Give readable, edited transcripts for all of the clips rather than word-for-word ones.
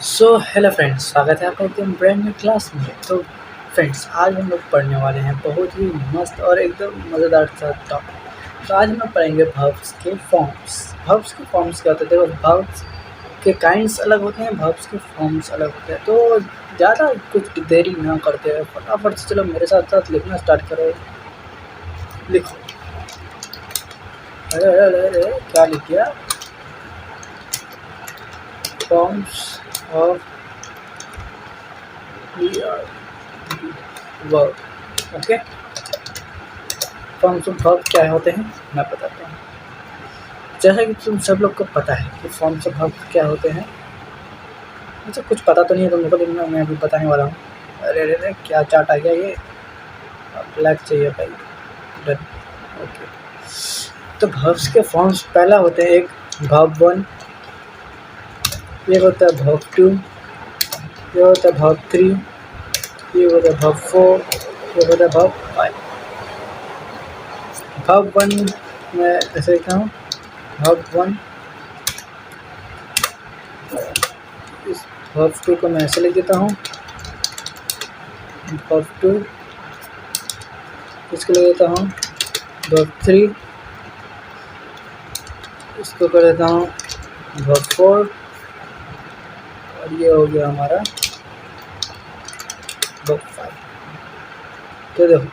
So hello friends, स्वागत है आपका एकदम ब्रांड न्यू क्लास में। तो फ्रेंड्स, आज हम लोग पढ़ने वाले हैं बहुत ही मस्त और एकदम मज़ेदार सा टॉपिक। तो आज हम लोग पढ़ेंगे वर्ब्स के फॉर्म्स। वर्ब्स के फॉर्म्स क्या होते हैं? देखो, वर्ब्स के काइंड्स अलग होते हैं, वर्ब्स के फॉर्म्स अलग होते हैं। तो ज़्यादा कुछ देरी ना करते हुए फटाफट से चलो मेरे साथ साथ लिखना स्टार्ट करो। लिखो। अरे अरे अरे अरे, क्या लिख दिया? Forms of verb. Okay, forms of verb क्या होते हैं मैं बताता हूँ। जैसा कि तुम सब लोग को पता है कि फॉर्म्स ऑफ वर्ब क्या होते हैं। मुझे कुछ पता तो नहीं है तुमको, लेकिन मैं अभी बताने वाला हूँ। अरे अरे अरे, क्या चार्ट आ गया ये? ब्लैक चाहिए भाई। डन। ओके, तो वर्ब्स के फॉर्म्स पहला होते हैं एक वर्ब 1, ये होता है वर्ब 2, ये होता है वर्ब 3, ये होता है वर्ब 4, ये होता है वर्ब 5। वर्ब 1 मैं ऐसे लिखता हूँ, वर्ब 1। इस वर्ब 2 को मैं ऐसे लिख देता हूँ, वर्ब 2। इसको ले देता हूँ वर्ब 3, इसको कर देता हूँ वर्ब 4, और ये हो गया हमारा वर्ब 5। तो देखो,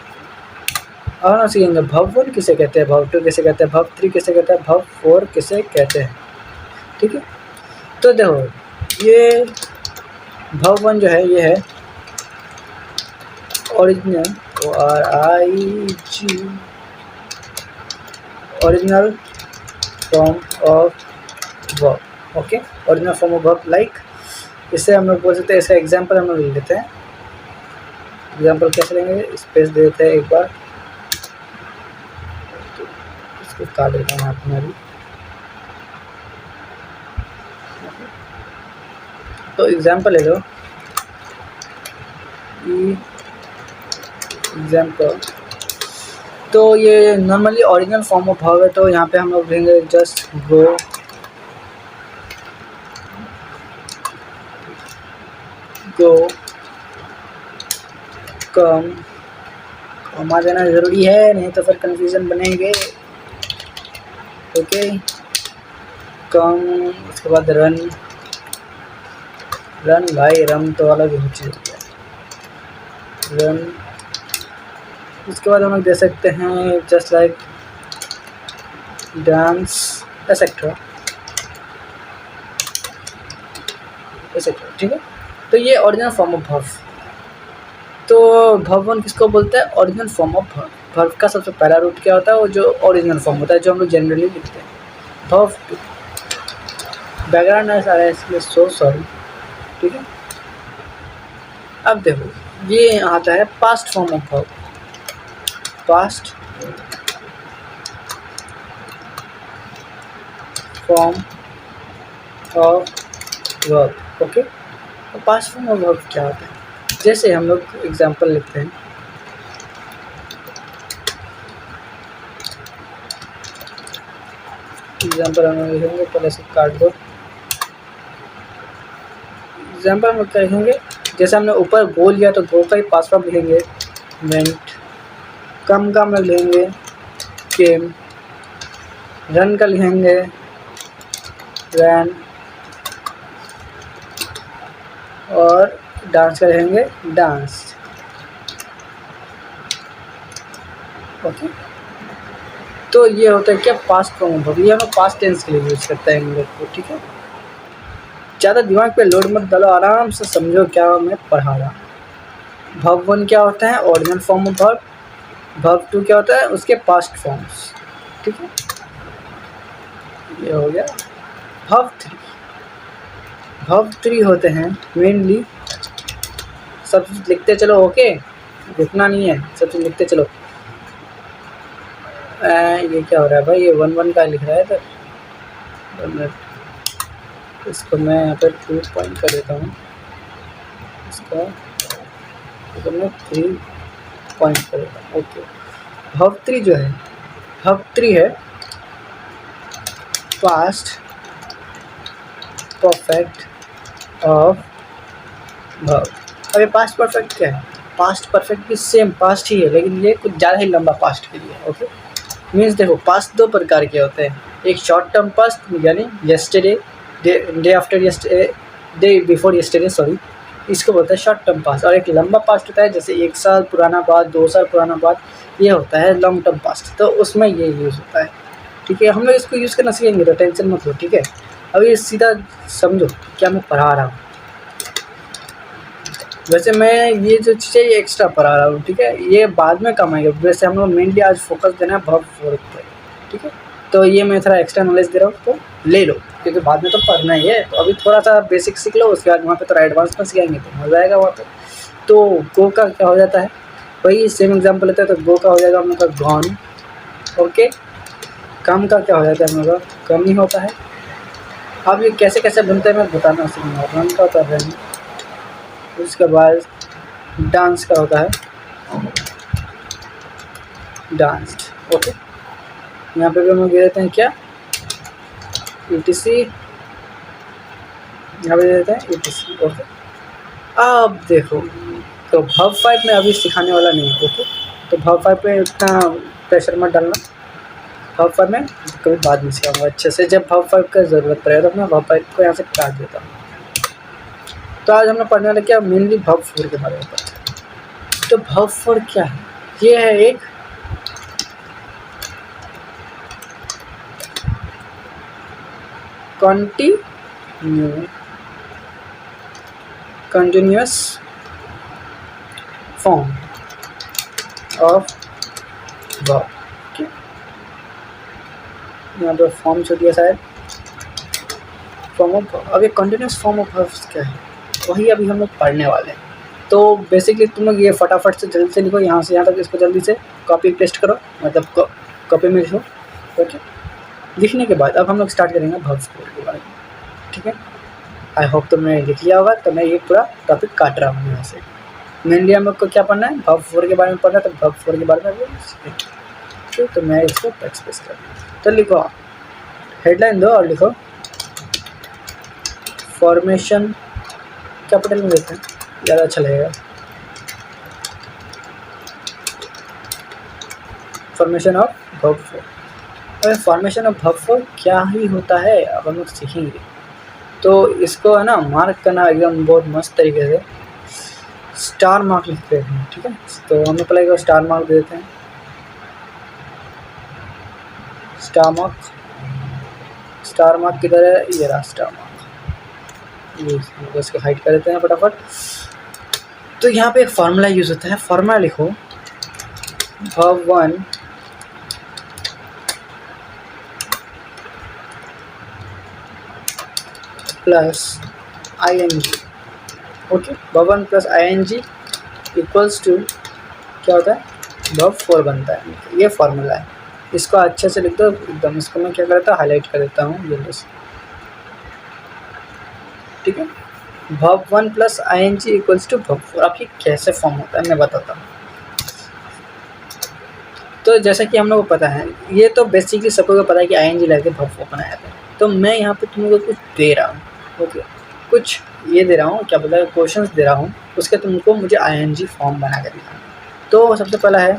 अब हम सीखेंगे वर्ब 1 किसे कहते हैं, वर्ब 2 किसे कहते हैं, वर्ब 3 किसे कहते हैं, वर्ब 4 किसे कहते हैं। ठीक है, तो देखो ये वर्ब 1 जो है ये है original, ORIG, original form of verb. Okay, original form of verb. Like इससे हम लोग बोल सकते हैं, इसका एग्जांपल हम लोग ले लेते हैं। एग्जांपल कैसे लेंगे, स्पेस दे देते हैं एक बार, तो इसको काट देता हूँ यहाँ पर भी। तो एग्जांपल ले लो, एग्जांपल। तो ये normally original form of verb है, तो यहाँ पे हम लोग लेंगे जस्ट गो, गो, कम। कॉमा देना ज़रूरी है, नहीं तो फिर कंफ्यूजन बनेंगे। ओके, कम, उसके बाद रन। रन भाई, रन तो अलग ही चीज़ है, रन। उसके बाद हम लोग दे सकते हैं just like dance, etcetera etcetera. ठीक है, तो ये ओरिजिनल फॉर्म ऑफ वर्ब। तो वर्ब 1 किसको बोलते हैं? Original form of verb. Verb का सबसे पहला रूट क्या होता है? वो जो ओरिजिनल फॉर्म होता है, जो हम लोग जनरली लिखते हैं। वर्ब 2, बैकग्राउंड नॉइस आ रहा है इसलिए सो सॉरी। ठीक है, अब देखो ये आता है past form of verb. Past form of verb. Okay, तो पास्ट फॉर्म ऑफ वर्ब क्या होता है? जैसे हम लोग एग्जांपल लिखते हैं, एग्जांपल हम लोग लिखेंगे, पहले से काट दो। एग्जांपल हम लोग क्या लिखेंगे, जैसे हमने ऊपर गो लिया तो गो का ही पास्ट फॉर्म लिखेंगे वेंट। कम का हम लोग लिखेंगे केम। रन का लिखेंगे रैन, और डांस का लिखेंगे डांस। ओके, तो ये होता है क्या? Past form of verb. ये हम लोग पास्ट टेंस के लिए यूज़ करते हैं इन लोग को। ठीक है, ज़्यादा दिमाग पे लोड मत डालो, आराम से समझो क्या मैं पढ़ा रहा। वर्ब 1 क्या होता है? Original form of verb. Verb 2 क्या होता है? उसके पास्ट फॉर्म्स। ठीक है, ये हो गया। वर्ब 3, वर्ब 3 होते हैं मेनली, सब चीज़ लिखते चलो। ओके, रुकना नहीं है, सब चीज़ लिखते चलो। ये क्या हो रहा है भाई? ये 1 का लिख रहा है तो इसको मैं यहाँ पर 2 पॉइंट कर देता हूँ, इसका तो मैं 3 पॉइंट कर देता हूँ। ओके, वर्ब 3 जो है, वर्ब 3 है पास्ट परफेक्ट ऑफ वर्ब। अब ये पास्ट परफेक्ट क्या है? पास्ट परफेक्ट भी सेम पास्ट ही है, लेकिन ये कुछ ज़्यादा ही लंबा पास्ट के लिए है। ओके, मीन्स देखो पास्ट दो प्रकार के होते हैं, एक शॉर्ट टर्म पास्ट यानी yesterday, day after yesterday, day before yesterday sorry, इसको बोलते हैं शॉर्ट टर्म पास्ट। और एक लंबा पास्ट होता है, जैसे 1 साल पुराना बात, 2 साल पुराना बात, ये होता है लॉन्ग टर्म पास्ट। तो उसमें ये यूज़ होता है। ठीक है, हम लोग इसको यूज़ करना सीखेंगे, तो टेंशन मत लो। ठीक है, अब ये सीधा समझो क्या मैं पढ़ा रहा हूँ। वैसे मैं ये जो चीज़ें ये एक्स्ट्रा पढ़ा रहा हूँ, ठीक है, ये बाद में काम आएगा। वैसे हम लोग मेनली आज फोकस देना है वर्ब फोर पर। ठीक है, तो ये मैं थोड़ा एक्स्ट्रा नॉलेज दे रहा हूँ, तो ले लो, क्योंकि बाद में तो पढ़ना ही है। तो अभी थोड़ा सा बेसिक सीख लो, उसके बाद वहाँ पे थोड़ा एडवांस में सीखेंगे तो मज़ा आएगा वहाँ पे। तो गो का क्या हो जाता है, वही सेम एग्जाम्पल लेते हैं। तो गो का हो जाएगा हम लोग का गॉन। ओके, कम का क्या हो जाता है हम लोग का कम ही होता है। अब ये कैसे कैसे बनते हैं मैं बताना सीखूँगा। रन का होता है रन, उसके बाद डांस का होता है डांस्ड। ओके, यहाँ पे भी हम लोग दे देते हैं क्या, ETC, यहाँ पे दे देते हैं ETC। ओके, अब देखो, तो वर्ब 5 में अभी सिखाने वाला नहीं है। ओके, तो वर्ब 5 पे इतना प्रेशर मत डालना। वर्ब 5 में कभी बाद में सिखाऊंगा अच्छे से, जब वर्ब 5 का ज़रूरत पड़ेगा तो मैं वर्ब 5 को यहाँ से काट देता हूँ। तो आज हम लोग पढ़ने वाले क्या, मेनली वर्ब 4 के बारे में पढ़ते हैं। तो वर्ब 4 क्या है, ये है एक कंटिन्यूअस फॉर्म ऑफ वर्ब। यहाँ पर फॉर्म छूट गया शायद, फॉर्म ऑफ। अब ये कंटिन्यूअस फॉर्म ऑफ वर्ब्स क्या है, वही अभी हम लोग पढ़ने वाले हैं। तो बेसिकली तुम लोग ये फटाफट से जल्दी से लिखो, यहाँ से यहाँ तक इसको जल्दी से कॉपी पेस्ट करो, मतलब कॉपी में लिखो। ओके, लिखने के बाद अब हम लोग स्टार्ट करेंगे वर्ब 4 के बारे में। ठीक है, आई होप तुमने लिख लिया होगा। तो मैं ये पूरा टॉपिक काट रहा हूँ यहाँ से। मेनली हम लोग को क्या पढ़ना है, वर्ब 4 के बारे में पढ़ना है। तो वर्ब 4 के बारे में ठीक, तो मैं इसको टेक्स्ट पेस्ट कर, तो लिखो हेडलाइन दो और लिखो फॉर्मेशन, कैपिटल में देते हैं, ज़्यादा अच्छा लगेगा। Formation of verb 4। अरे फॉर्मेशन ऑफ वर्ब 4 क्या ही होता है अब हम लोग सीखेंगे। तो इसको है ना मार्क करना एकदम बहुत मस्त तरीके से, स्टार मार्क लिखते हैं। ठीक है, तो हम लोग पहले स्टार मार्क दे देते हैं। स्टार मार्क किधर है, ये रहा स्टार मार्क। ये इसको हाइड कर देते हैं फटाफट। तो यहाँ पे एक फार्मूला यूज़ होता है, फार्मूला लिखो verb 1 plus ING। Okay, verb 1 plus ING equals to क्या होता है, वर्ब 4 बनता है। ये फार्मूला है, इसको अच्छे से लिख दो एकदम। इसको मैं क्या करता हूँ, हाईलाइट कर देता हूँ येलो से। ठीक है, verb 1 plus ING equals to verb 4। अब ये कैसे फॉर्म होता है मैं बताता हूँ। तो जैसा कि हम लोग को पता है, ये तो बेसिकली सबको पता है कि ING लगा के वर्ब 4 बनाया था। तो मैं यहाँ पे तुम लोगों को कुछ दे रहा हूँ। ओके, कुछ ये दे रहा हूँ, क्या बोला, क्वेश्चंस दे रहा हूँ, उसके तुमको मुझे ING फॉर्म बना कर दिखाना। तो सबसे पहला है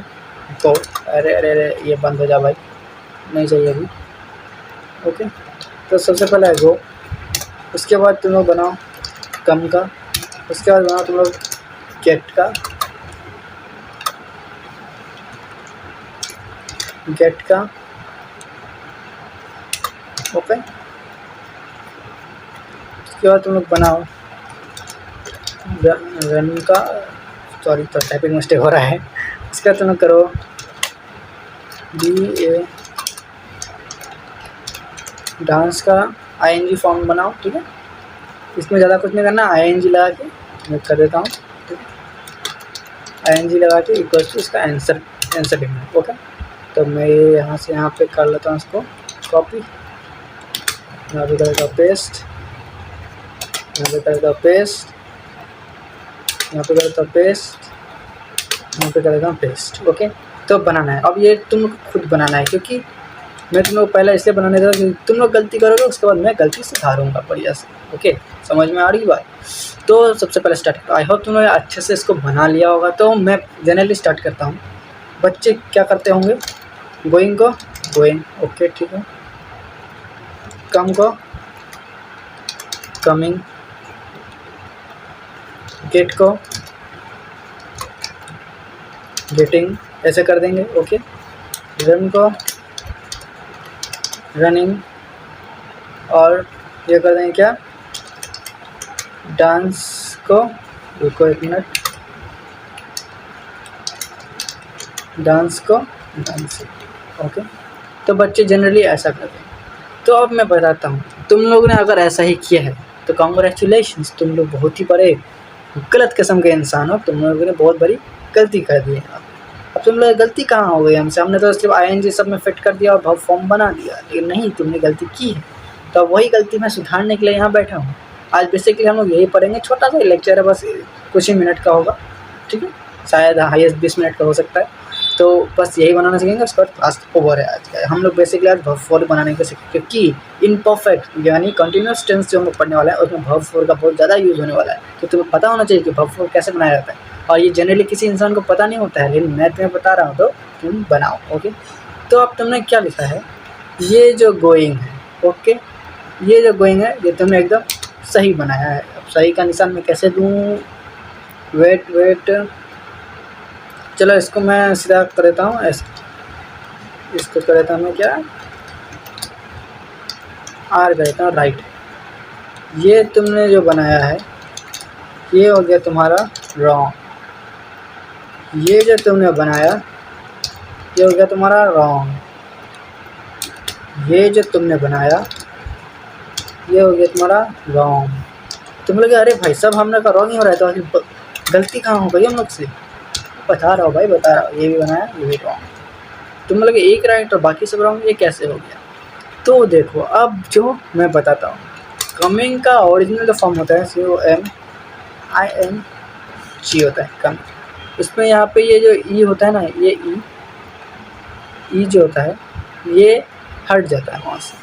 गो। अरे अरे अरे ये बंद हो जा भाई, नहीं चाहिए अभी। ओके, तो सबसे पहला है गो। उसके बाद तुम लोग बनाओ कम का। उसके बाद बनाओ तुम लोग गेट का, ओके। उसके बाद तुम लोग बनाओ रन का, सॉरी तो टाइपिंग मिस्टेक हो रहा है। उसके बाद तुम लोग करो DA डांस का ING फॉर्म बनाओ। ठीक है, इसमें ज़्यादा कुछ नहीं करना, ING लगा के मैं कर देता हूँ। ठीक है, ING लगा के इक्वल्स टू इसका आंसर लिखना है। ओके, तो मैं यहाँ से यहाँ पे कर लेता हूँ इसको कॉपी, यहाँ पे करेगा पेस्ट, यहाँ पे करेगा पेस्ट, यहाँ पे करेगा पेस्ट, यहाँ पे करेगा पेस्ट। ओके, तो बनाना है। अब ये तुम खुद बनाना है, क्योंकि मैं तुम लोग पहले इसलिए बनाने देता हूँ कि तुम लोग गलती करोगे, उसके बाद मैं गलती सुधारूँगा बढ़िया से। ओके, समझ में आ रही बात? तो सबसे पहले स्टार्ट, आई होप तुम लोग अच्छे से इसको बना लिया होगा। तो मैं जनरली स्टार्ट करता हूँ। बच्चे क्या करते होंगे? गोइंग को गोइंग, ओके ठीक है। कम को कमिंग, गेट को गेटिंग, ऐसे कर देंगे। ओके, रन को रनिंग, और ये कर देंगे क्या, डांस को, रुको एक मिनट, डांस को डांसिंग। ओके, तो बच्चे जनरली ऐसा करते हैं। तो अब मैं बताता हूँ, तुम लोग ने अगर ऐसा ही किया है तो कांग्रेचुलेशंस, तुम लोग बहुत ही बड़े गलत किस्म के इंसान हो, तुम लोगों ने बहुत बड़ी गलती कर दी है। अब तुम लोग गलती कहाँ हो गई हमसे? हमने तो सिर्फ ING सब में फिट कर दिया और वर्ब फॉर्म बना दिया, लेकिन नहीं, तुमने गलती की है। तो अब वही गलती मैं सुधारने के लिए यहाँ बैठा हूँ। आज बेसिकली हम लोग यही पढ़ेंगे, छोटा सा लेक्चर है, बस कुछ ही मिनट का होगा, ठीक है, शायद हाईएस्ट 20 मिनट का हो सकता है। तो बस यही बनाना सीखेंगे, उसके बाद क्लास ओवर है आज का। हम लोग बेसिकली आज वर्ब फॉर्म बनाने को सीखेंगे, क्योंकि इनपरफेक्ट यानी कंटिन्यूस टेंस जो हम लोग पढ़ने वाला है उसमें वर्ब फॉर्म का बहुत ज़्यादा यूज़ होने वाला है। तो तुम्हें पता होना चाहिए कि वर्ब फॉर्म कैसे बनाया जाता है, और ये जनरली किसी इंसान को पता नहीं होता है, लेकिन मैं तुम्हें बता रहा हूँ तो तुम बनाओ। ओके, तो अब तुमने क्या लिखा है, ये जो गोइंग है, ओके, ये जो गोइंग है ये तुमने एकदम सही बनाया है। अब सही का निशान मैं कैसे दूँ? वेट, चलो इसको मैं सीधा कर देता हूँ, इसको कर देता हूँ मैं क्या, आर कर देता हूँ, राइट। ये तुमने जो बनाया है ये हो गया तुम्हारा रॉन्ग, ये जो तुमने बनाया ये हो गया तुम्हारा रॉन्ग, ये जो तुमने बनाया ये हो गया तुम्हारा रॉन्ग। तुम लोग अरे भाई साहब हमने का रॉन्ग ही हो रहा है, तो गलती कहाँ हो गई हम लोग से? बता रहा हूँ भाई, बता रहा हूँ, ये भी बनाया ये भी रॉन्ग। तुम लोग एक राइट और बाकी सब रॉन्ग, ये कैसे हो गया? तो देखो अब जो मैं बताता हूँ, कमिंग का ओरिजिनल जो फॉर्म होता है COMING होता है, कमिंग। उसमें यहाँ पे ये जो ई होता है ना, ये ई जो होता है ये हट जाता है वहाँ से।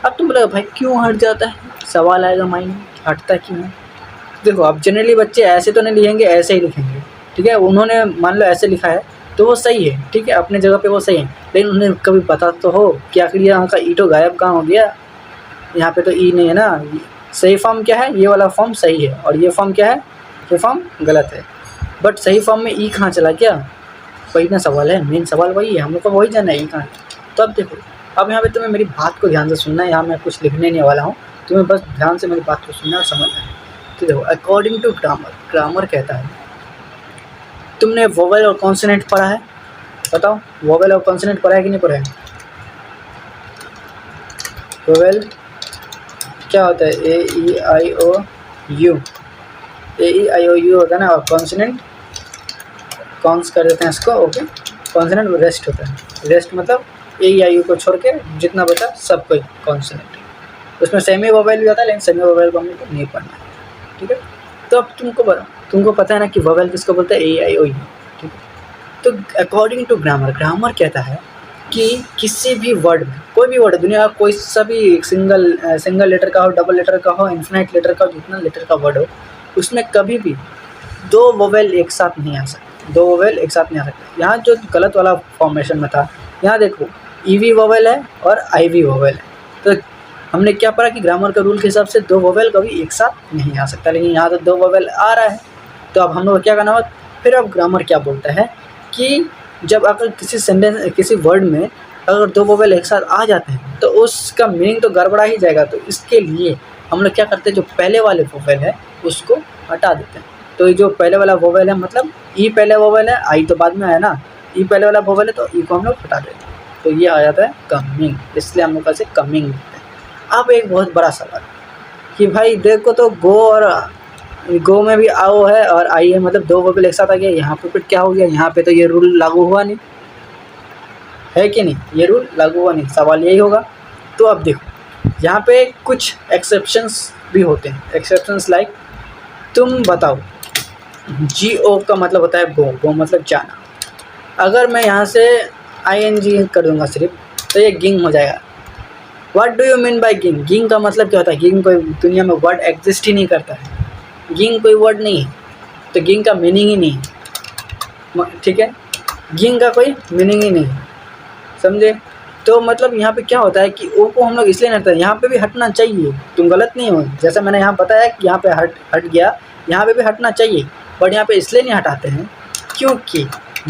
अब तुम बोलोगे भाई क्यों हट जाता है? सवाल आएगा माइंड में, हटता क्यों है? देखो अब जनरली बच्चे ऐसे तो नहीं लिखेंगे, ऐसे ही लिखेंगे, ठीक है। उन्होंने मान लो ऐसे लिखा है तो वो सही है, ठीक है, अपने जगह पे वो सही है, लेकिन उन्हें कभी पता तो हो कि आखिर यहाँ का ई तो गायब कहाँ हो गया, यहाँ पे तो ई नहीं है ना। सही फॉर्म क्या है? ये वाला फॉर्म सही है, और ये फॉर्म क्या है? ये फॉर्म गलत है। बट सही फॉर्म में ई कहाँ चला गया? वही ना सवाल है, मेन सवाल वही है, हम लोग को वही जानना है ई कहाँ। तो अब देखो, अब यहाँ पे तुम्हें मेरी बात को ध्यान से सुनना है, यहाँ मैं कुछ लिखने नहीं वाला हूँ, तुम्हें बस ध्यान से मेरी बात को सुनना और समझना है। तो देखो, अकॉर्डिंग टू ग्रामर कहता है, तुमने वोवेल और कॉन्सोनेंट पढ़ा है? बताओ, वोवेल और कॉन्सोनेंट पढ़ा है कि नहीं पढ़ा है? वोवेल क्या होता है? AEIOU होता है ना, और कॉन्सोनेंट कॉन्स कर देते हैं इसको। ओके, कॉन्सोनेंट रेस्ट होता है, रेस्ट मतलब AEIU को छोड़ के जितना बचा सब कोई कॉन्सोनेंट। उसमें सेमी वोवेल भी होता है, लेकिन सेमी वोवेल को हमको नहीं पढ़ना है, ठीक है। तो अब तुमको पता है ना कि वोवेल किसको बोलते हैं? AEIOU, ठीक है। तो अकॉर्डिंग टू ग्रामर कहता है कि किसी भी वर्ड में, कोई भी वर्ड, दुनिया का कोई सा भी सिंगल लेटर का हो, डबल लेटर का हो, इन्फिनाइट लेटर का हो, जितना लेटर का वर्ड हो, उसमें कभी भी दो वोवेल एक साथ नहीं आ सकते, दो वोवेल एक साथ नहीं आ सकते। यहाँ जो गलत वाला फॉर्मेशन में था, यहाँ देखो EV वोवेल है और IV वोवेल है। तो हमने क्या पढ़ा कि ग्रामर का रूल के हिसाब से दो वोवेल कभी एक साथ नहीं आ सकता, लेकिन यहाँ तो दो वोवेल आ रहा है। तो अब हम लोग क्या करना होगा? फिर अब ग्रामर क्या बोलता है कि जब अगर किसी सेंटेंस, किसी वर्ड में अगर दो वोवेल एक साथ आ जाते हैं तो उसका मीनिंग तो गड़बड़ा ही जाएगा। तो इसके लिए हम लोग क्या करते हैं, जो पहले वाले वोवेल है उसको हटा देते हैं। तो ये जो पहले वाला वोवेल है, मतलब ई पहले वोवेल है, आई तो बाद में आया ना, ई पहले वाला वोवेल है तो ई को हम लोग हटा देते हैं, तो ये आ जाता है कमिंग, इसलिए हम लोग कैसे कमिंग लिखते हैं। अब एक बहुत बड़ा सवाल कि भाई देखो, तो गो में भी आओ है और आई है, मतलब दो वोवेल एक साथ आ गया, यहाँ पे फिर क्या हो गया? यहाँ पे तो ये रूल लागू हुआ नहीं है कि नहीं, ये रूल लागू हुआ नहीं, सवाल यही होगा। तो अब देखो, यहाँ पे कुछ एक्सेप्शंस भी होते हैं। एक्सेप्शंस लाइक, तुम बताओ, GO का मतलब होता है गो मतलब जाना। अगर मैं यहाँ से ING कर दूँगा सिर्फ, तो ये गिंग हो जाएगा। What do you mean by गिंग? गिंग का मतलब क्या होता है? गिंग कोई दुनिया में वर्ड एग्जिस्ट ही नहीं करता है। गिंग कोई वर्ड नहीं है, तो गिंग का मीनिंग ही नहीं है, ठीक है। गिंग का कोई मीनिंग ही नहीं है, समझे। तो मतलब यहाँ पे क्या होता है कि ओ को हम लोग इसलिए नहीं हटाते, यहाँ पे भी हटना चाहिए, तुम गलत नहीं हो। जैसा मैंने यहाँ बताया कि यहाँ पे हट गया, यहाँ पे भी हटना चाहिए, बट यहाँ पे इसलिए नहीं हटाते हैं क्योंकि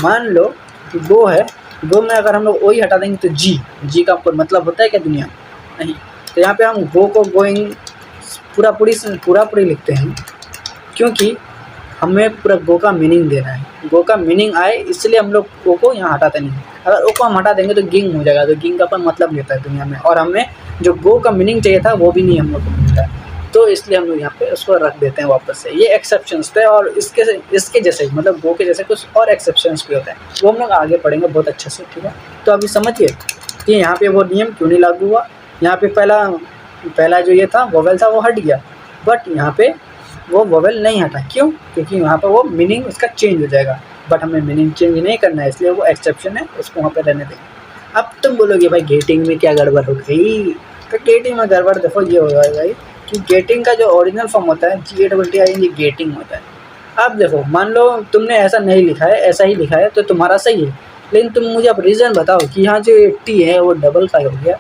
मान लो गो है, गो में अगर हम लोग ओ ही हटा देंगे तो जी का कोई मतलब होता है क्या दुनिया में? नहीं। तो यहाँ पे हम गो को गोइंग पूरी लिखते हैं क्योंकि हमें पूरा गो का मीनिंग देना है। गो का मीनिंग आए इसलिए हम लोग ओ को यहाँ हटाते नहीं। अगर ओ को हम हटा देंगे तो गिंग हो जाएगा, तो गिंग का कोई मतलब नहीं होता है दुनिया में, और हमें जो गो का मीनिंग चाहिए था वो भी नहीं हम लोग को मिलता है, तो इसलिए हम लोग यहाँ पे उसको रख देते हैं वापस से। ये एक्सेप्शंस थे, और इसके जैसे मतलब गो के जैसे कुछ और एक्सेप्शंस भी होते हैं, वो हम लोग आगे पढ़ेंगे बहुत अच्छे से, ठीक है। तो अभी समझिए कि यहाँ पे वो नियम क्यों नहीं लागू हुआ। यहाँ पे पहला जो ये था वोवेल था वो हट गया, बट यहाँ पे वो वोवेल नहीं हटा। क्यों? क्योंकि यहाँ पर वो मीनिंग उसका चेंज हो जाएगा, बट हमें मीनिंग चेंज नहीं करना है, इसलिए वो एक्सेप्शन है, उसको वहाँ पे रहने देंगे। अब तुम बोलोगे भाई गेटिंग में क्या गड़बड़ हो गई? तो गेटिंग में गड़बड़ देखो ये होगा भाई कि गेटिंग का जो ओरिजिनल फॉर्म होता है GATTING गेटिंग होता है। अब देखो मान लो तुमने ऐसा नहीं लिखा है, ऐसा ही लिखा है तो तुम्हारा सही है, लेकिन तुम मुझे अब रीज़न बताओ कि यहाँ जो टी है वो डबल का हो गया।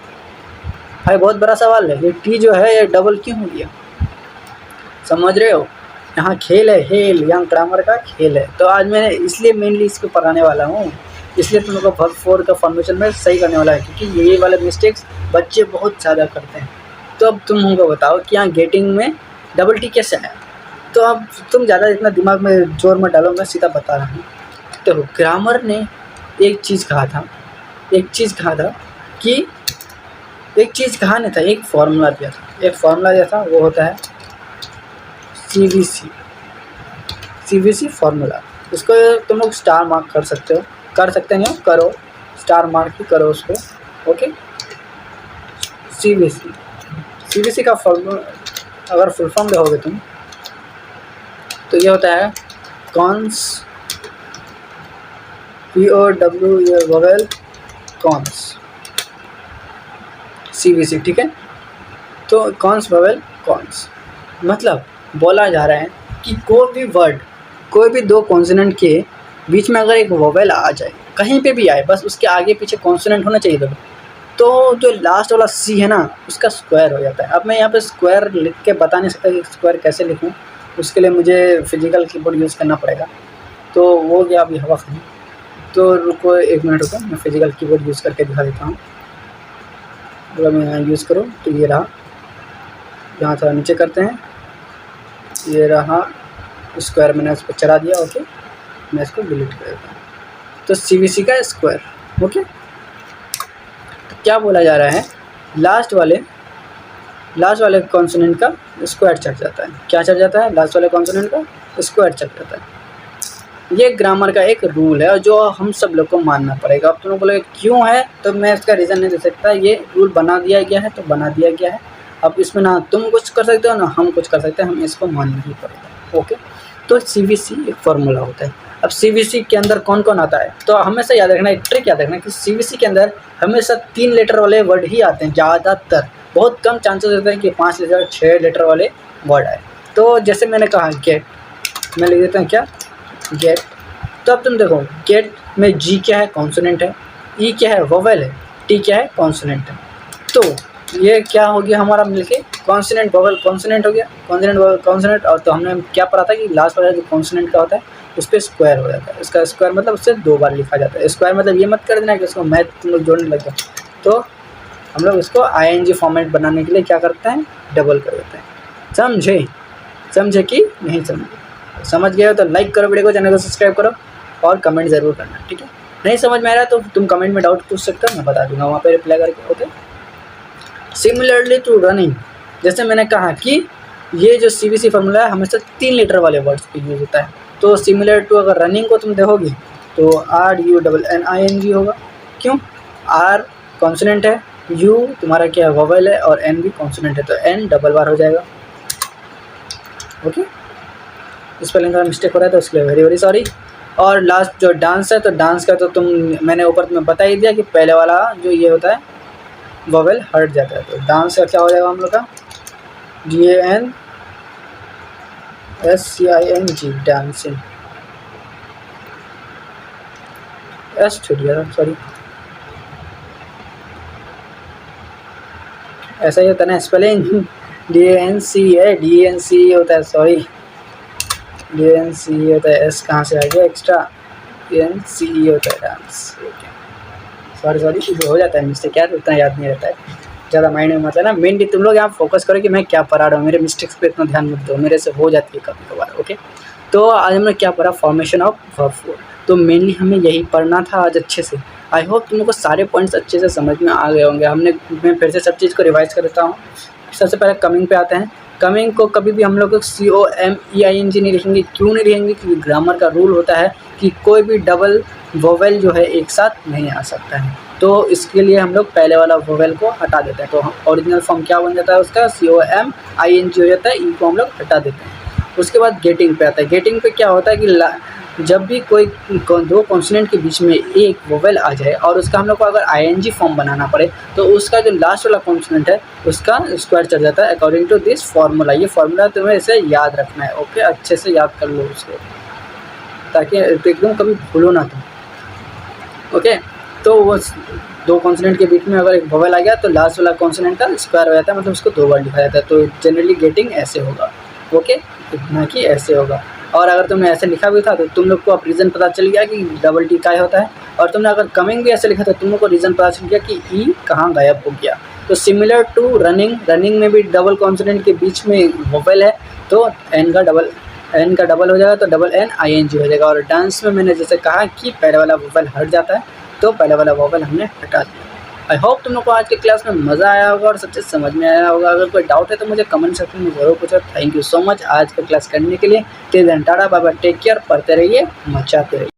भाई बहुत बड़ा सवाल है, ये टी जो है ये डबल क्यों हो गया? समझ रहे हो? यहाँ खेल है, हेल, यहाँ ग्रामर का खेल है। तो आज मैंने इसलिए मेनली इसको पढ़ाने वाला हूँ, इसलिए तुम लोग को वर्ब फोर का फॉर्मेशन में सही करने वाला है, क्योंकि ये वाले मिस्टेक्स बच्चे बहुत ज़्यादा करते हैं। तो अब तुम हमको बताओ कि यहाँ गेटिंग में डबल टी कैसे आया? तो अब तुम ज़्यादा इतना दिमाग में जोर मत डालो, मैं सीधा बता रहा हूँ। तो ग्रामर ने एक चीज़ कहा था कि एक चीज़ कहा नहीं था, एक फार्मूला दिया था, वो होता है CVC फार्मूला। इसको तुम लोग स्टार मार्क कर सकते नहीं हो, करो स्टार मार्क ही करो उसको, ओके। CVC का फार्मूला अगर फुल फॉर्म देखोगे तुम तो ये होता है cons, POW vowel cons, CVC, ठीक है। तो कॉन्स वोवेल कॉन्स मतलब बोला जा रहा है कि कोई भी दो कॉन्सोनेंट के बीच में अगर एक वोवेल आ जाए, कहीं पे भी आए, बस उसके आगे पीछे कॉन्सोनेंट होना चाहिए तो जो लास्ट वाला C है ना उसका स्क्वायर हो जाता है। अब मैं यहाँ पे स्क्वायर लिख के बता नहीं सकता कि स्क्वायर कैसे लिखूँ, उसके लिए मुझे फिजिकल कीबोर्ड यूज़ करना पड़ेगा। तो वो गया अभी हवा खाने, तो रुको 1 मिनट रुको, मैं फिजिकल कीबोर्ड यूज़ करके दिखा देता हूँ। अगर मैं यहाँ यूज़ करूँ तो ये रहा, यहाँ थोड़ा नीचे करते हैं, ये रहा स्क्वायर, मैंने उस पर चला दिया, ओके। मैं इसको डिलीट कर देता हूँ। तो CVC का स्क्वायर, ओके। तो क्या बोला जा रहा है, लास्ट वाले कॉन्सोनेंट का स्क्वायर चढ़ जाता है। क्या चढ़ जाता है? लास्ट वाले कॉन्सोनेंट का स्क्वायर चढ़ जाता है। ये ग्रामर का एक रूल है जो हम सब लोग को मानना पड़ेगा। अब तुम लोग बोलोगे क्यों है, तो मैं इसका रीज़न नहीं दे सकता, ये रूल बना दिया गया है तो बना दिया गया है। अब इसमें ना तुम कुछ कर सकते हो ना हम कुछ कर सकते हैं, हमें इसको मानना ही पड़ेगा, ओके। तो CVC एक फार्मूला होता है। अब CVC के अंदर कौन कौन आता है, तो हमेशा याद रखना, एक ट्रिक याद रखना कि CVC के अंदर हमेशा 3 लेटर वाले वर्ड ही आते हैं ज़्यादातर। बहुत कम चांसेस होते हैं कि 5 लेटर 6 लेटर वाले वर्ड आए। तो जैसे मैंने कहा गेट, मैं लिख देता हूँ क्या, गेट। तो अब तुम देखो गेट में G क्या है, कॉन्सोनेंट है, E क्या है, वोवेल है, T क्या है, कॉन्सोनेंट है। तो ये क्या हो गया हमारा मिलके कॉन्सोनेंट वोवेल कॉन्सोनेंट हो गया, कॉन्सोनेंट वोवेल कॉन्सोनेंट। और तो हमने क्या पढ़ा था कि लास्ट वाला जो कॉन्सोनेंट का होता है उस पर स्क्वायर हो जाता है। इसका स्क्वायर मतलब उससे 2 बार लिखा जाता है। स्क्वायर मतलब ये मत कर देना कि उसको मैथ तुम लोग जोड़ने लग जाए। तो हम लोग इसको ING फॉर्मेट बनाने के लिए क्या करते हैं, डबल कर देते हैं। समझे कि नहीं समझे? समझ गए हो तो लाइक करो वीडियो को, चैनल को सब्सक्राइब करो और कमेंट ज़रूर करना, ठीक है। नहीं समझ में आ रहा है तो तुम कमेंट में डाउट पूछ सकते हो, मैं बता दूंगा वहाँ पे रिप्लाई करके, ओके। सिमिलरली टू रनिंग, जैसे मैंने कहा कि ये जो CVC फार्मूला है हमेशा 3 लेटर वाले वर्ड्स पे यूज़ होता है। तो सिमिलर टू अगर रनिंग को तुम देखोगे तो RUNNING होगा। क्यों? R कॉन्सोनेंट है, U तुम्हारा क्या है, वोवेल है, और N भी कॉन्सोनेंट है, तो N डबल बार हो जाएगा, ओके। स्पेलिंग का मिस्टेक हो रहा है तो उसके लिए वेरी वेरी सॉरी। और लास्ट जो डांस है, तो डांस का तो मैंने ऊपर तुम्हें बता ही दिया कि पहले वाला जो ये होता है वोवेल हट जाता है। तो डांस का क्या हो जाएगा हम लोग का, DANSCING, डांसिंग। एस छूट गया था, सॉरी। ऐसा ही होता है ना स्पेलिंग, DANC होता है, सॉरी DANC होता है, एस कहाँ से आ गया एक्स्ट्रा, DANCE होता है, डांस। सॉरी हो जाता है मिस्टेक यार, उतना याद नहीं रहता है, ज़्यादा माइंड में मतलब ना। मेनली तुम लोग यहाँ फोकस करो कि मैं क्या पढ़ा रहा हूँ, मेरे मिस्टेक्स पे इतना ध्यान मत दो, मेरे से हो जाती है कभी कभार। ओके, तो आज हमने क्या पढ़ा, फॉर्मेशन ऑफ वर्ब फोर। तो मेनली हमें यही पढ़ना था आज अच्छे से। आई होप तुम लोग को सारे पॉइंट्स अच्छे से समझ में आ गए होंगे। मैं फिर से सब चीज़ को रिवाइज कर देता हूँ। सबसे पहले कमिंग पे आते हैं। कमिंग को कभी भी हम लोग COMEING नहीं लिखेंगे। क्यों नहीं लिखेंगे, क्योंकि ग्रामर का रूल होता है कि कोई भी डबल वोवेल जो है एक साथ नहीं आ सकता है। तो इसके लिए हम लोग पहले वाला वोवेल को हटा देते हैं। तो ओरिजिनल फॉर्म क्या बन जाता है उसका, COMING हो जाता है, ई को हम लोग हटा देते हैं। उसके बाद गेटिंग पे आता है। गेटिंग पे क्या होता है कि जब भी कोई दो कॉन्सोनेंट के बीच में एक वोवेल आ जाए और उसका हम लोग को अगर ING फॉर्म बनाना पड़े, तो उसका जो लास्ट वाला कॉन्सोनेंट है उसका स्क्वायर चढ़ जाता है अकॉर्डिंग टू दिस फार्मूला। ये फार्मूला तुम्हें इसे याद रखना है। ओके, अच्छे से याद कर लो उसको, ताकि एकदम कभी भूलो ना तुम। ओके, तो वो दो कॉन्सोनेंट के बीच में अगर एक वोवेल आ गया तो लास्ट वाला कॉन्सोनेंट का स्क्वायर हो जाता है, मतलब उसको 2 बार लिखा जाता है। तो जनरली गेटिंग ऐसे होगा। ओके, इतना कि ऐसे होगा। और अगर तुमने ऐसे लिखा भी था तो तुम लोग को अब रीज़न पता चल गया कि डबल टी क्या होता है। और तुमने अगर कमिंग भी ऐसे लिखा था, तुम लोग को रीज़न पता चल गया कि ई कहाँ गायब हो गया। तो सिमिलर टू रनिंग में भी डबल कॉन्सोनेंट के बीच में वोवेल है, तो एन का डबल हो जाएगा, तो डबल NING हो जाएगा। और डांस में मैंने जैसे कहा कि पहले वाला वोवेल हट जाता है, तो पहले वाला वोवेल हमने हटा दिया। आई होप तुम लोग को आज के क्लास में मज़ा आया होगा और सब चीज़ समझ में आया होगा। अगर कोई डाउट है तो मुझे कमेंट सेक्शन में ज़रूर पूछो। थैंक यू सो मच आज का क्लास करने के लिए। Till then tata bye bye, take care, पढ़ते रहिए, मचाते रहिए।